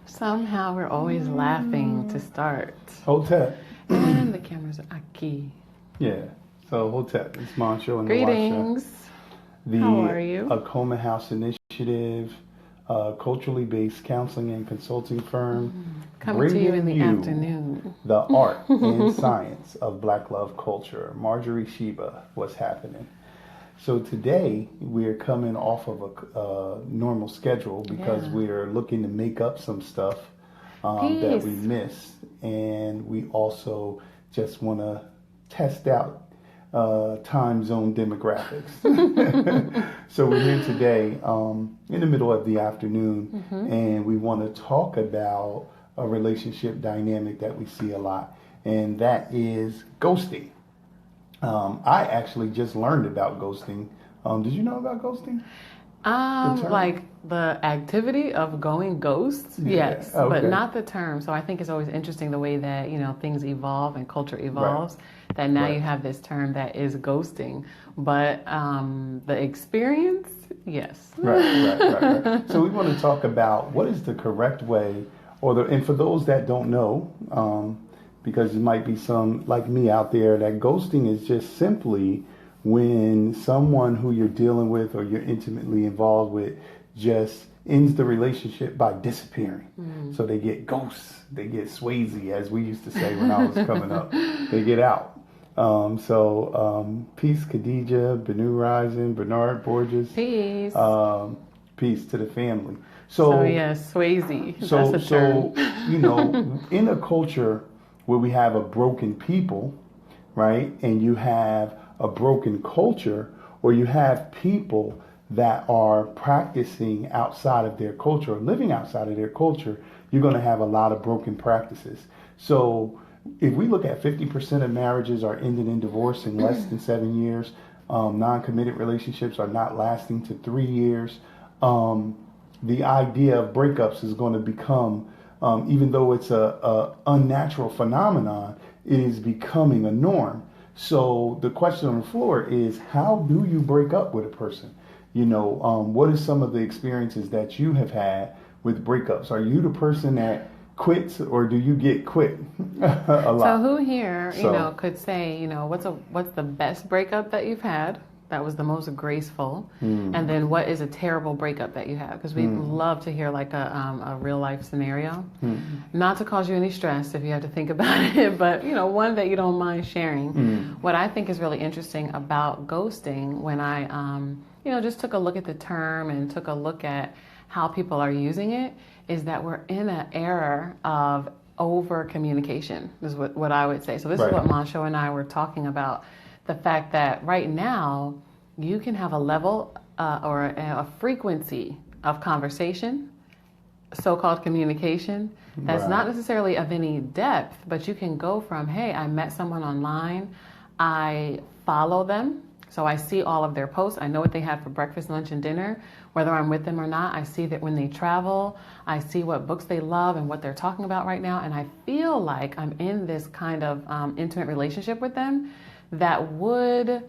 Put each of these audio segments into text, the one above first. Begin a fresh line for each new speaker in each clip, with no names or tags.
Somehow we're always laughing to start.
Hotep.
And the cameras are aquí.
Yeah. So Hotep, it's Montsho and Nwasha.
Greetings.
The
How are you?
Akoma House Initiative, culturally based counseling and consulting firm.
Coming to you in the afternoon.
The art and science of Black love culture. Marjorie Sheba, what's happening? So today we're coming off of a normal schedule because we're looking to make up some stuff that we missed, and we also just want to test out time zone demographics. So we're here today in the middle of the afternoon, and we want to talk about a relationship dynamic that we see a lot, and that is ghosting. I actually just learned about ghosting. Did you know about ghosting?
Like the activity of going ghost, yes,
okay.
but not the term. So I think it's always interesting the way that, things evolve and culture evolves, that now you have this term that is ghosting, but the experience, yes.
Right. So we want to talk about what is the correct way, and for those that don't know, because there might be some like me out there, that ghosting is just simply when someone who you're dealing with or you're intimately involved with just ends the relationship by disappearing. So they get ghosts, they get Swayze, as we used to say when I was coming up. They get out. Peace, Khadija, Benu Rising, Bernard Borges.
Peace.
Peace to the family.
So yes, Swayze. That's a term.
In a culture where we have a broken people, right, and you have a broken culture, or you have people that are practicing outside of their culture or living outside of their culture, you're going to have a lot of broken practices. So if we look at 50% of marriages are ending in divorce in less than 7 years, non-committed relationships are not lasting to 3 years, the idea of breakups is going to become, even though it's a unnatural phenomenon, it is becoming a norm. So the question on the floor is, how do you break up with a person? What are some of the experiences that you have had with breakups? Are you the person that quits, or do you get quit a lot?
So who here, could say, what's the best breakup that you've had? That was the most graceful. And then what is a terrible breakup that you have? Because we'd love to hear like a real life scenario. Not to cause you any stress if you have to think about it, but one that you don't mind sharing. What I think is really interesting about ghosting, when I just took a look at the term and took a look at how people are using it, is that we're in an era of over communication, is what I would say. So this is what Montsho and I were talking about. The fact that right now you can have a level or a frequency of conversation, so-called communication, that's not necessarily of any depth, but you can go from, hey, I met someone online, I follow them, so I see all of their posts, I know what they have for breakfast, lunch, and dinner, whether I'm with them or not. I see that when they travel, I see what books they love and what they're talking about right now, and I feel like I'm in this kind of intimate relationship with them that would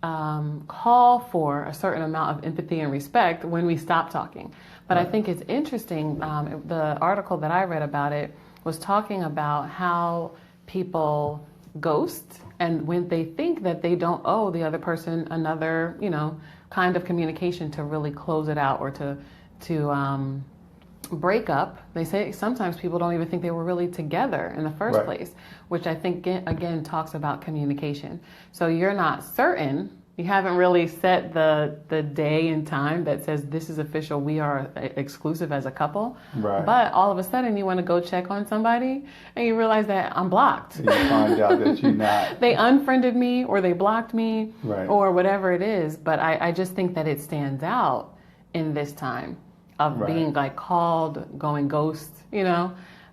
call for a certain amount of empathy and respect when we stop talking. But I think it's interesting, the article that I read about it was talking about how people ghost, and when they think that they don't owe the other person another, kind of communication to really close it out or to break up. They say sometimes people don't even think they were really together in the first place, which I think again talks about communication. So you're not certain, you haven't really set the day and time that says this is official, we are exclusive as a couple, but all of a sudden you want to go check on somebody and you realize that I'm blocked.
You find out that you're not.
They unfriended me, or they blocked me, or whatever it is. But I just think that it stands out in this time of being like called going ghost,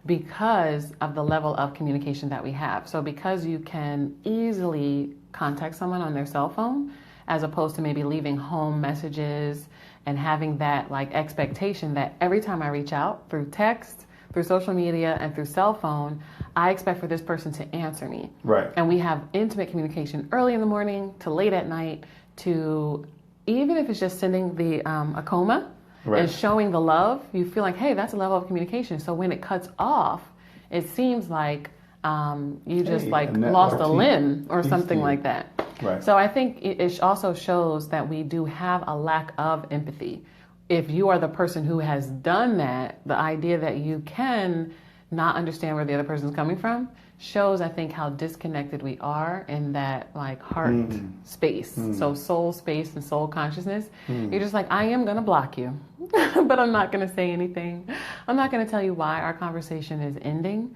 because of the level of communication that we have. So because you can easily contact someone on their cell phone, as opposed to maybe leaving home messages and having that like expectation that every time I reach out through text, through social media, and through cell phone, I expect for this person to answer me. And we have intimate communication early in the morning to late at night, to even if it's just sending the Akoma,
Right.
And showing the love, you feel like, hey, that's a level of communication. So when it cuts off, it seems like you just lost a limb or something like that.
Right.
So I think it also shows that we do have a lack of empathy. If you are the person who has done that, the idea that you can not understand where the other person is coming from shows, I think, how disconnected we are in that like heart space. So soul space and soul consciousness. You're just like, I am going to block you, but I'm not going to say anything. I'm not going to tell you why our conversation is ending,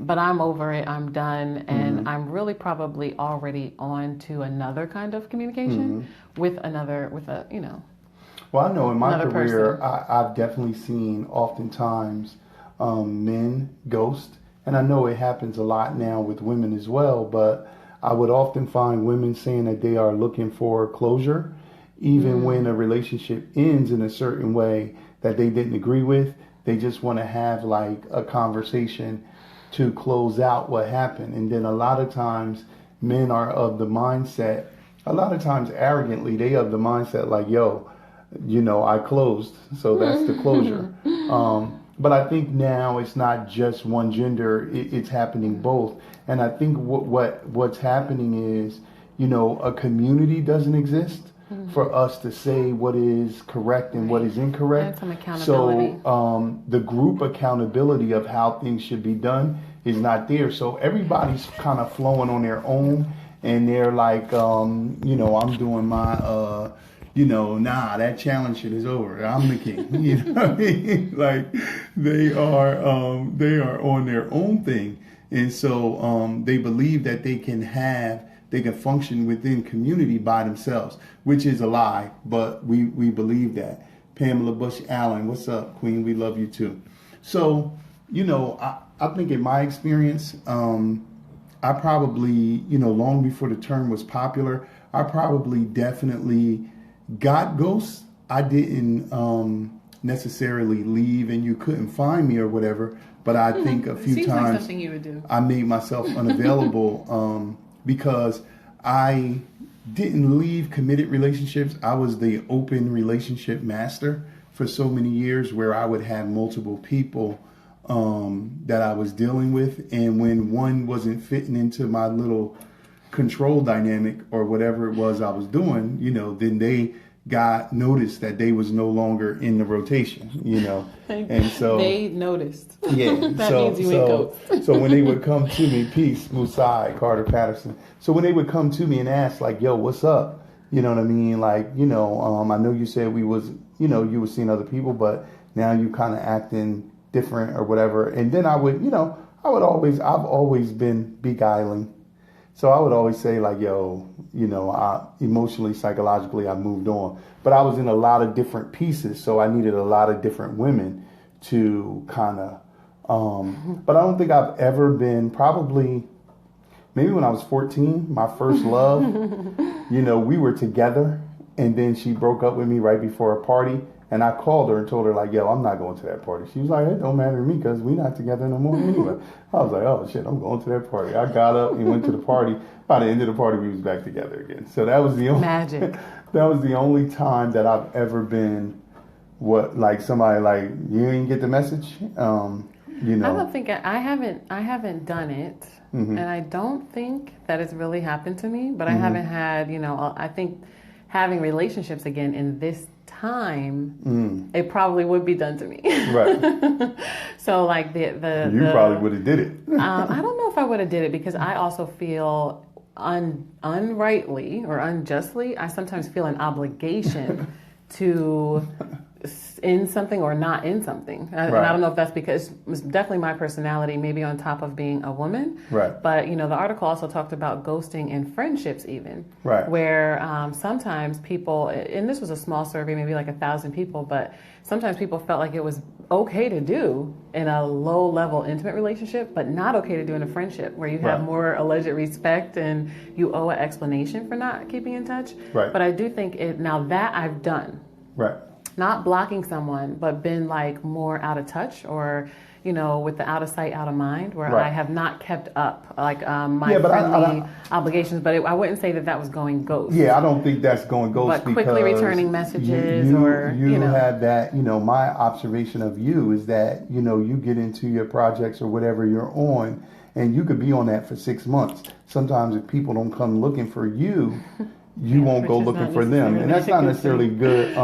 but I'm over it. I'm done. And I'm really probably already on to another kind of communication with a,
Well, I know in my career,
person.
I've definitely seen oftentimes men ghost. And I know it happens a lot now with women as well, but I would often find women saying that they are looking for closure, even when a relationship ends in a certain way that they didn't agree with. They just want to have like a conversation to close out what happened. And then a lot of times men are of the mindset, a lot of times arrogantly, they of the mindset like, yo, I closed, so that's the closure. But I think now it's not just one gender; it's happening both. And I think what's happening is, a community doesn't exist for us to say what is correct and what is incorrect.
Some accountability.
So the group accountability of how things should be done is not there. So everybody's kind of flowing on their own, and they're like, I'm doing my. Nah, that challenge shit is over. I'm the king. You know what I mean? Like they are on their own thing. And so they believe that they can function within community by themselves, which is a lie, but we believe that. Pamela Bush Allen, what's up, Queen? We love you too. So, I think in my experience, I probably, long before the term was popular, I probably definitely got ghosts. I didn't necessarily leave and you couldn't find me or whatever, but I think a few
times like something you would do.
I made myself unavailable because I didn't leave committed relationships. I was the open relationship master for so many years where I would have multiple people that I was dealing with, and when one wasn't fitting into my little control dynamic or whatever it was I was doing, then they got noticed that they was no longer in the rotation, and so
they noticed.
Yeah,
that means you ain't ghost.
So when they would come to me, peace, Musai, Carter Patterson. So when they would come to me and ask like, yo, what's up? You know what I mean? Like, I know you said we was, you were seeing other people, but now you kind of acting different or whatever. And then I would, I've always been beguiling. So I would always say like, yo, I emotionally, psychologically, I moved on. But I was in a lot of different pieces, so I needed a lot of different women to kind of, but I don't think I've ever been, probably, maybe when I was 14, my first love, we were together, and then she broke up with me right before a party. And I called her and told her, like, yo, I'm not going to that party. She was like, it don't matter to me because we're not together no more anyway. I was like, oh, shit, I'm going to that party. I got up and went to the party. By the end of the party, we was back together again. So that was the only
magic.
That was the only time that I've ever been somebody like, you didn't get the message?
I don't think I haven't done it. And I don't think that it's really happened to me. But I haven't had, I think having relationships again in this time, it probably would be done to me.
Right.
So like you
probably would have did it.
I don't know if I would have did it because I also feel unrightly or unjustly. I sometimes feel an obligation to in something or not in something. And I don't know if that's because it's definitely my personality, maybe on top of being a woman.
Right.
But, the article also talked about ghosting in friendships even.
Right.
Where sometimes people, and this was a small survey, maybe like 1,000 people, but sometimes people felt like it was okay to do in a low-level intimate relationship, but not okay to do in a friendship where you have more alleged respect and you owe an explanation for not keeping in touch.
Right.
But I do think now that I've done.
Right.
not blocking someone, but been like more out of touch, or with the out of sight, out of mind, where I have not kept up like my friendly obligations. But I wouldn't say that was going ghost.
Yeah, I don't think that's going ghost.
But quickly returning messages,
you have that. My observation of you is that you get into your projects or whatever you're on, and you could be on that for 6 months. Sometimes if people don't come looking for you, you won't go looking for them, and that's not necessarily good.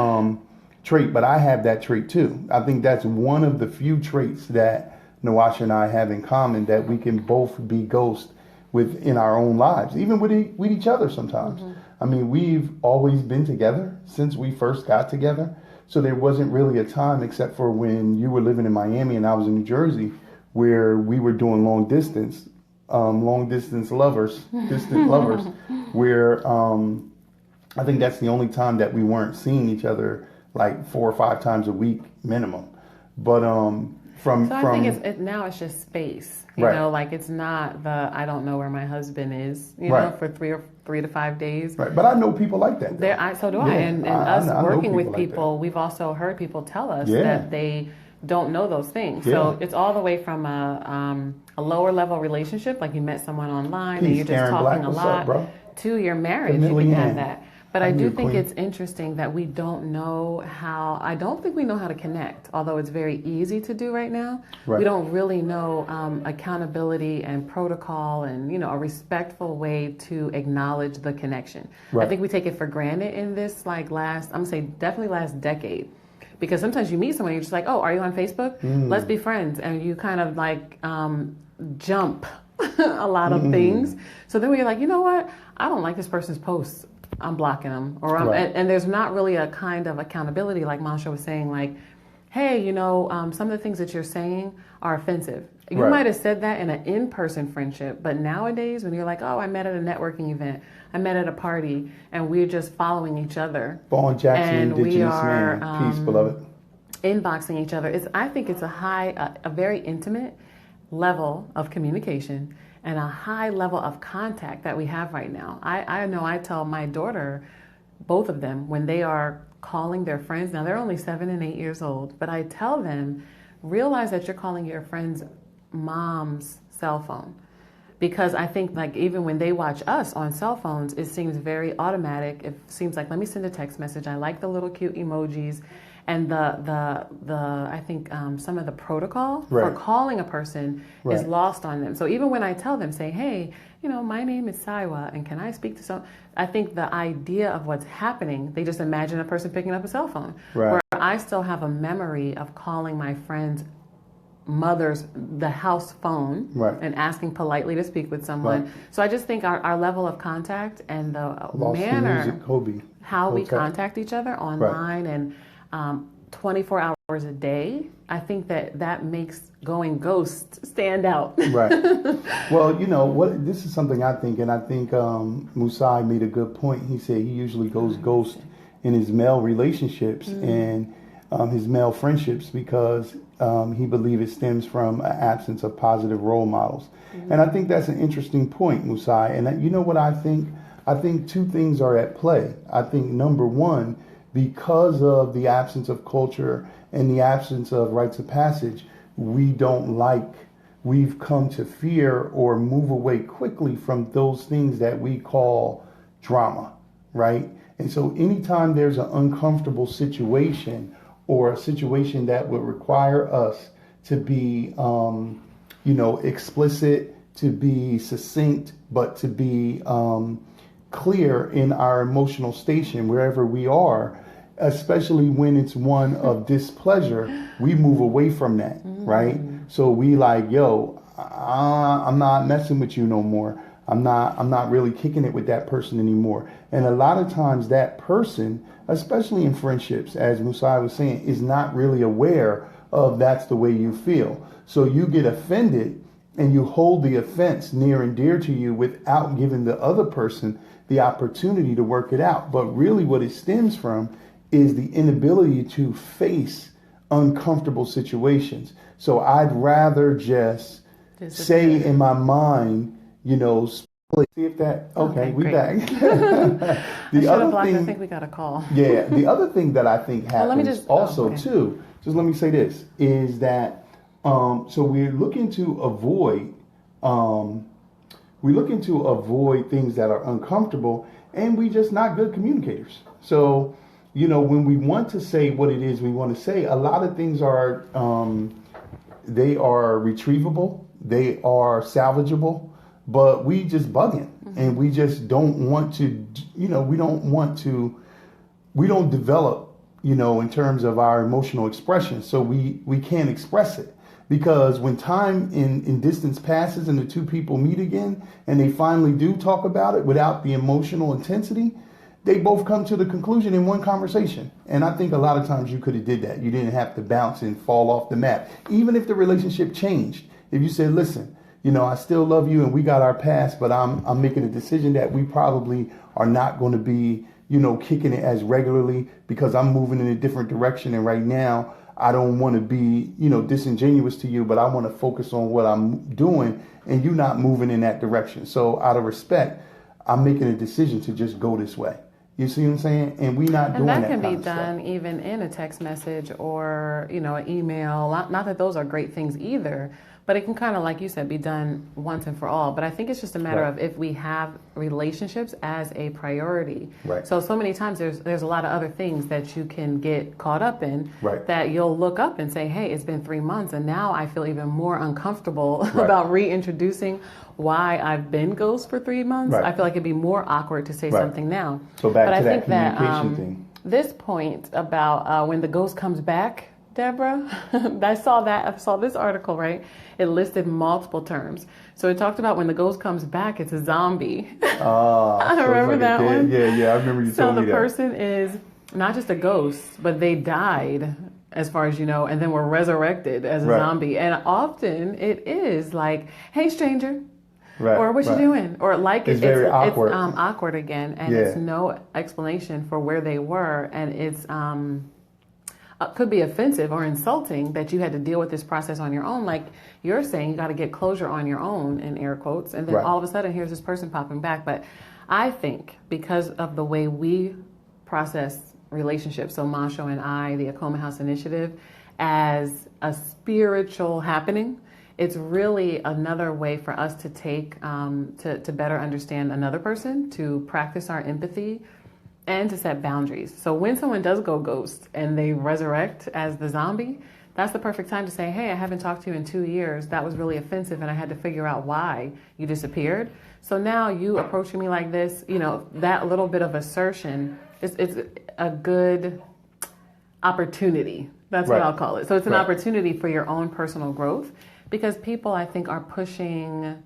Trait, but I have that trait too. I think that's one of the few traits that Nwasha and I have in common, that we can both be ghosts within our own lives, even with each other sometimes. Mm-hmm. I mean, we've always been together since we first got together, so there wasn't really a time, except for when you were living in Miami and I was in New Jersey, where we were doing long distance lovers, distant lovers, where I think that's the only time that we weren't seeing each other like 4 or 5 times a week minimum. But I think
now it's just space.
Right.
Like it's not I don't know where my husband is, for 3 to 5 days.
Right. But I know people like that.
So do I. And us working with people, like we've also heard people tell us that they don't know those things. Yeah. So it's all the way from a lower level relationship, like you met someone online and you're just talking a lot, to your marriage. You can have that. But I do think it's interesting that we don't know I don't think we know how to connect, although it's very easy to do right now. Right. We don't really know accountability and protocol and, a respectful way to acknowledge the connection. Right. I think we take it for granted in this, definitely last decade. Because sometimes you meet someone, you're just like, oh, are you on Facebook? Let's be friends. And you kind of jump a lot of things. So then we're like, you know what? I don't like this person's posts. I'm blocking them, and there's not really a kind of accountability, like Montsho was saying, like, hey, some of the things that you're saying are offensive. You might have said that in an in-person friendship, but nowadays when you're like, oh, I met at a networking event, I met at a party, and we're just following each other.
Vaughn Jackson, and Indigenous man. Peace, beloved.
Inboxing each other. I think it's a very intimate level of communication and a high level of contact that we have right now. I know I tell my daughter, both of them, when they are calling their friends, now they're only 7 and 8 years old, but I tell them, realize that you're calling your friend's mom's cell phone. Because I think even when they watch us on cell phones, it seems very automatic. It seems like, let me send a text message. I like the little cute emojis. And I think some of the protocol for calling a person is lost on them. So even when I tell them, say, hey, my name is Saiwa, and can I speak to some? I think the idea of what's happening, they just imagine a person picking up a cell phone. Right. Where I still have a memory of calling my friend's the house phone and asking politely to speak with someone. Right. So I just think our level of contact and the manner, how we contact each other online and 24 hours a day, I think that makes going ghost stand out. Right.
Well, this is something I think, and I think Musai made a good point. He said he usually goes ghost in his male relationships and his male friendships because he believes it stems from an absence of positive role models. And I think that's an interesting point, Musai. And you know what I think? I think 2 things are at play. I think number one, because of the absence of culture and the absence of rites of passage, we've come to fear or move away quickly from those things that we call drama, right? And so anytime there's an uncomfortable situation or a situation that would require us to be, explicit, to be succinct, but to be clear in our emotional station wherever we are, especially when it's one of displeasure, we move away from that, right? So we I'm not messing with you no more. I'm not really kicking it with that person anymore. And a lot of times that person, especially in friendships, as Musai was saying, is not really aware of that's the way you feel. So you get offended and you hold the offense near and dear to you without giving the other person the opportunity to work it out. But really what it stems from is the inability to face uncomfortable situations. So I'd rather just say in my mind, See if that, okay, we
great.
back.
The other thing, I think we got a call.
Yeah, the other thing that I think happens
okay.
too, just let me say this, is that, so we're looking to avoid, things that are uncomfortable, and we just not good communicators. So, when we want to say what it is we want to say, a lot of things are, they are retrievable, they are salvageable, but we just bugging, and we just don't want to, we don't develop, in terms of our emotional expression. So we can't express it, because when time in distance passes and the two people meet again and they finally do talk about it without the emotional intensity, they both come to the conclusion in one conversation. And I think a lot of times you could have did that. You didn't have to bounce and fall off the map. Even if the relationship changed, if you said, listen, I still love you and we got our past, but I'm making a decision that we probably are not going to be, kicking it as regularly, because I'm moving in a different direction. And right now, I don't want to be, disingenuous to you, but I want to focus on what I'm doing and you not moving in that direction. So out of respect, I'm making a decision to just go this way. You see what I'm saying? And we not doing that.
And that can be done even in a text message or, an email. Not that those are great things either, but it can kind of, like you said, be done once and for all. But I think it's just a matter of if we have relationships as a priority.
Right.
So many times there's a lot of other things that you can get caught up in that you'll look up and say, hey, it's been 3 months and now I feel even more uncomfortable about reintroducing why I've been ghost for 3 months. I feel like it'd be more awkward to say something now.
So back to that communication thing.
This point about when the ghost comes back, Deborah, I saw this article, right? It listed multiple terms. So it talked about when the ghost comes back, it's a zombie. I remember that one.
Yeah, I remember you told me that. So
the person is not just a ghost, but they died, as far as you know, and then were resurrected as a zombie. And often it is like, hey, stranger. Or what you doing? Or like
it's very awkward.
It's awkward again, and it's no explanation for where they were, and it's could be offensive or insulting that you had to deal with this process on your own. Like you're saying, you got to get closure on your own, in air quotes, and then all of a sudden here's this person popping back. But I think because of the way we process relationships, so Montsho and I, the Akoma House Initiative, as a spiritual happening, it's really another way for us to take, to better understand another person, to practice our empathy, and to set boundaries. So when someone does go ghost and they resurrect as the zombie, that's the perfect time to say, hey, I haven't talked to you in 2 years. That was really offensive and I had to figure out why you disappeared. So now you approaching me like this, that little bit of assertion, it's a good opportunity. That's what I'll call it. So it's an opportunity for your own personal growth, because people, I think, are pushing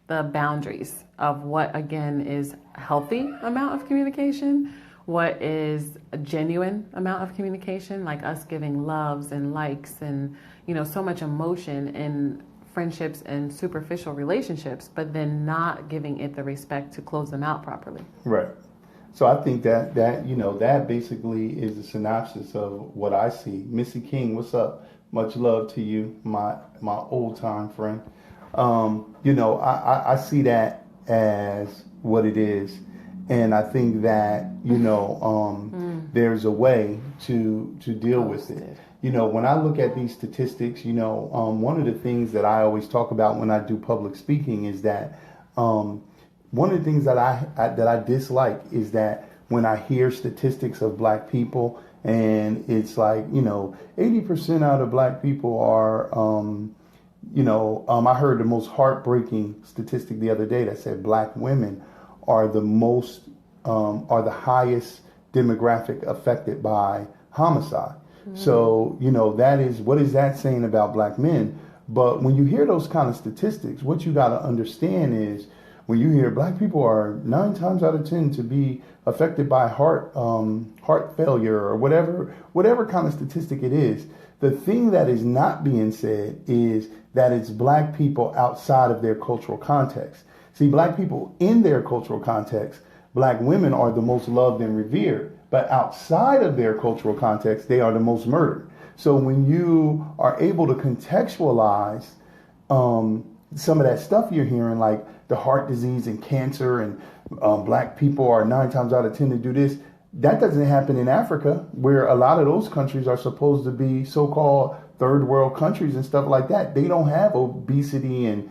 the boundaries of what, again, is a healthy amount of communication, what is a genuine amount of communication, like us giving loves and likes and, so much emotion in friendships and superficial relationships, but then not giving it the respect to close them out properly.
Right. So I think that basically is the synopsis of what I see. Missy King, what's up? Much love to you, my old time friend. I see that as what it is, and I think that there's a way to deal with it. When I look at these statistics, one of the things that I always talk about when I do public speaking is that one of the things that I dislike is that when I hear statistics of Black people, and it's like 80% out of Black people are I heard the most heartbreaking statistic the other day that said Black women are the highest demographic affected by homicide. Mm-hmm. So, that is, what is that saying about Black men? But when you hear those kind of statistics, what you got to understand is when you hear Black people are 9 times out of 10 to be affected by heart failure or whatever kind of statistic it is, the thing that is not being said is that it's Black people outside of their cultural context. See, Black people in their cultural context, Black women are the most loved and revered, but outside of their cultural context, they are the most murdered. So when you are able to contextualize some of that stuff you're hearing, like the heart disease and cancer, and black people are 9 times out of 10 to do this. That doesn't happen in Africa, where a lot of those countries are supposed to be so-called third world countries and stuff like that. They don't have obesity and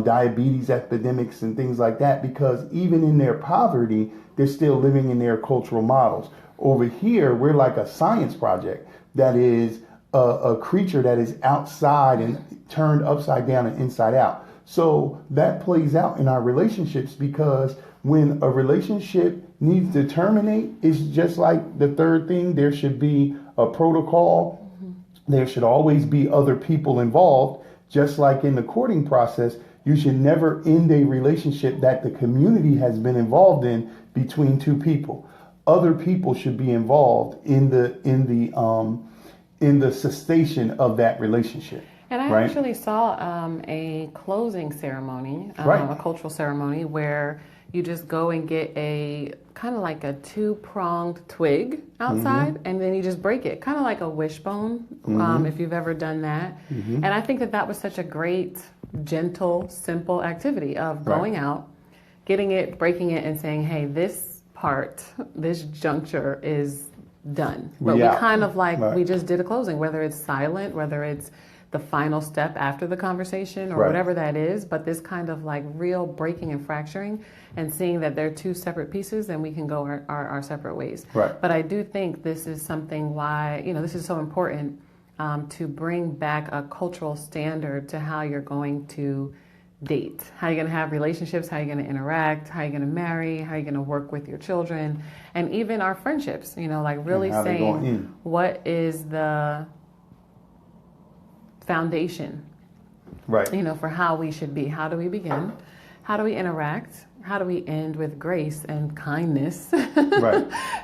diabetes epidemics and things like that, because even in their poverty, they're still living in their cultural models. Over here, we're like a science project that is a creature that is outside and turned upside down and inside out. So that plays out in our relationships, because when a relationship needs to terminate, it's just like the third thing. There should be a protocol. There should always be other people involved. Just like in the courting process, you should never end a relationship that the community has been involved in between two people. Other people should be involved in the cessation of that relationship.
And I actually saw a closing ceremony, a cultural ceremony, where you just go and get a kind of like a 2-pronged twig outside, and then you just break it, kind of like a wishbone, if you've ever done that. And I think that was such a great, gentle, simple activity of going out, getting it, breaking it, and saying, hey, this part, this juncture is done. But we kind of we just did a closing, whether it's silent, whether it's the final step after the conversation or whatever that is, but this kind of like real breaking and fracturing and seeing that they're two separate pieces, and we can go our separate ways. But I do think this is something why, this is so important to bring back a cultural standard to how you're going to date, how you're going to have relationships, how you're going to interact, how you're going to marry, how you're going to work with your children, and even our friendships, like really saying what is the foundation, for how we should be. How do we begin? How do we interact? How do we end with grace and kindness?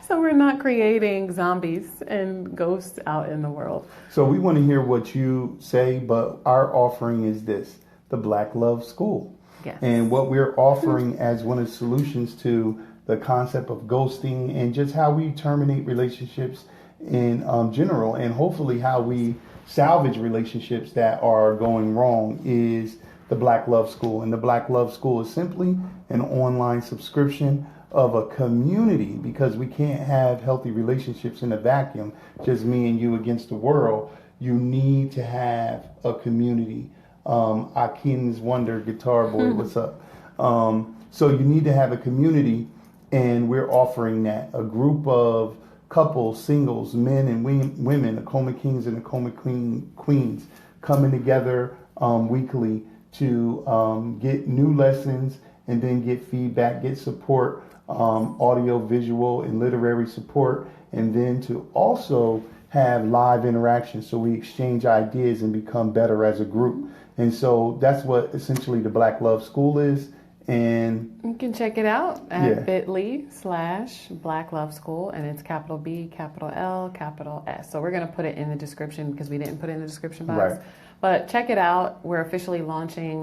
So we're not creating zombies and ghosts out in the world.
So we want to hear what you say, but our offering is this, the Black Love School.
Yes.
And what we're offering as one of the solutions to the concept of ghosting and just how we terminate relationships in general, and hopefully how we salvage relationships that are going wrong, is the Black Love School. And the Black Love School is simply an online subscription of a community, because we can't have healthy relationships in a vacuum, just me and you against the world. You need to have a community. Akin's Wonder Guitar Boy, what's up? So you need to have a community, and we're offering that. A group of couples, singles, men and women, Akoma Kings and Akoma Queens, coming together weekly to get new lessons and then get feedback, get support, audio, visual, and literary support, and then to also have live interaction, so we exchange ideas and become better as a group. And so that's what essentially the Black Love School is. And
you can check it out at bit.ly/Black Love School, and it's capital B, capital L, capital S. So we're going to put it in the description because we didn't put it in the description box. But check it out. We're officially launching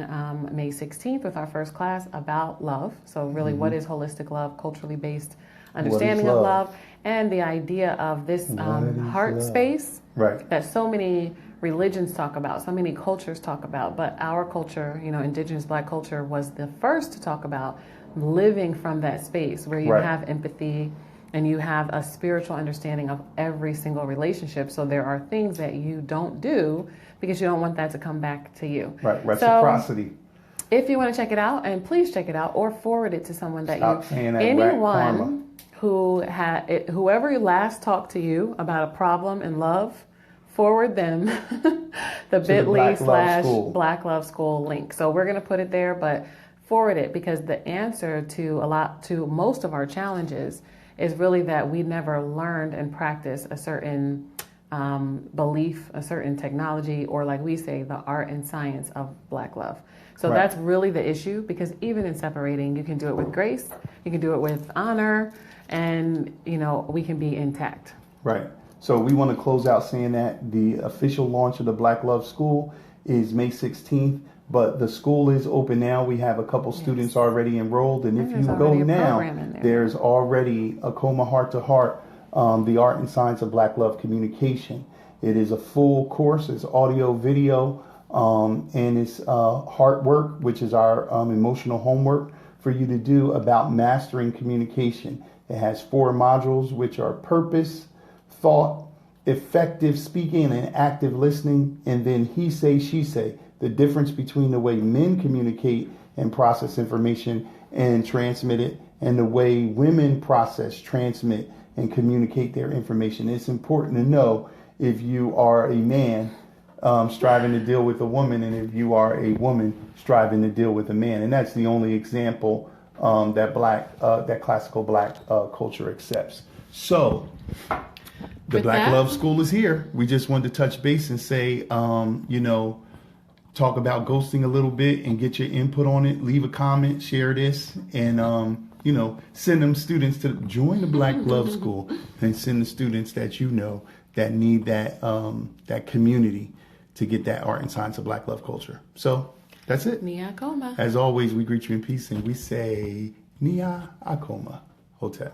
May 16th with our first class about love. So really, what is holistic love, culturally based understanding of love, and the idea of this heart space that so many religions talk about, so many cultures talk about, but our culture, indigenous Black culture, was the first to talk about living from that space where you have empathy and you have a spiritual understanding of every single relationship. So there are things that you don't do because you don't want that to come back to you.
Reciprocity.
So, if you want to check it out, and please check it out or forward it to someone that whoever last talked to you about a problem in love, forward them the bit.ly/Black Love School link. So we're going to put it there, but forward it, because the answer to most of our challenges is really that we never learned and practiced a certain belief, a certain technology, or like we say, the art and science of Black love. So that's really the issue, because even in separating, you can do it with grace, you can do it with honor, and we can be intact.
So we want to close out saying that the official launch of the Black Love School is May 16th, but the school is open now. We have a couple students already enrolled, and if you go now, there's already Akoma Heart to Heart, the art and science of Black love communication. It is a full course. It's audio, video, And it's heart work, which is our emotional homework for you to do about mastering communication. It has 4 modules, which are purpose, thought, effective speaking, and active listening. And then he say, she say, the difference between the way men communicate and process information and transmit it, and the way women process, transmit, and communicate their information. It's important to know if you are a man striving to deal with a woman, and if you are a woman striving to deal with a man. And that's the only example that classical black culture accepts. So the Black Love School is here. We just wanted to touch base and say, talk about ghosting a little bit and get your input on it. Leave a comment, share this, and send them students to join the Black Love School, and send the students that you know that need that community to get that art and science of Black love culture. So that's it.
Nia Akoma.
As always, we greet you in peace and we say Nia Akoma Hotep.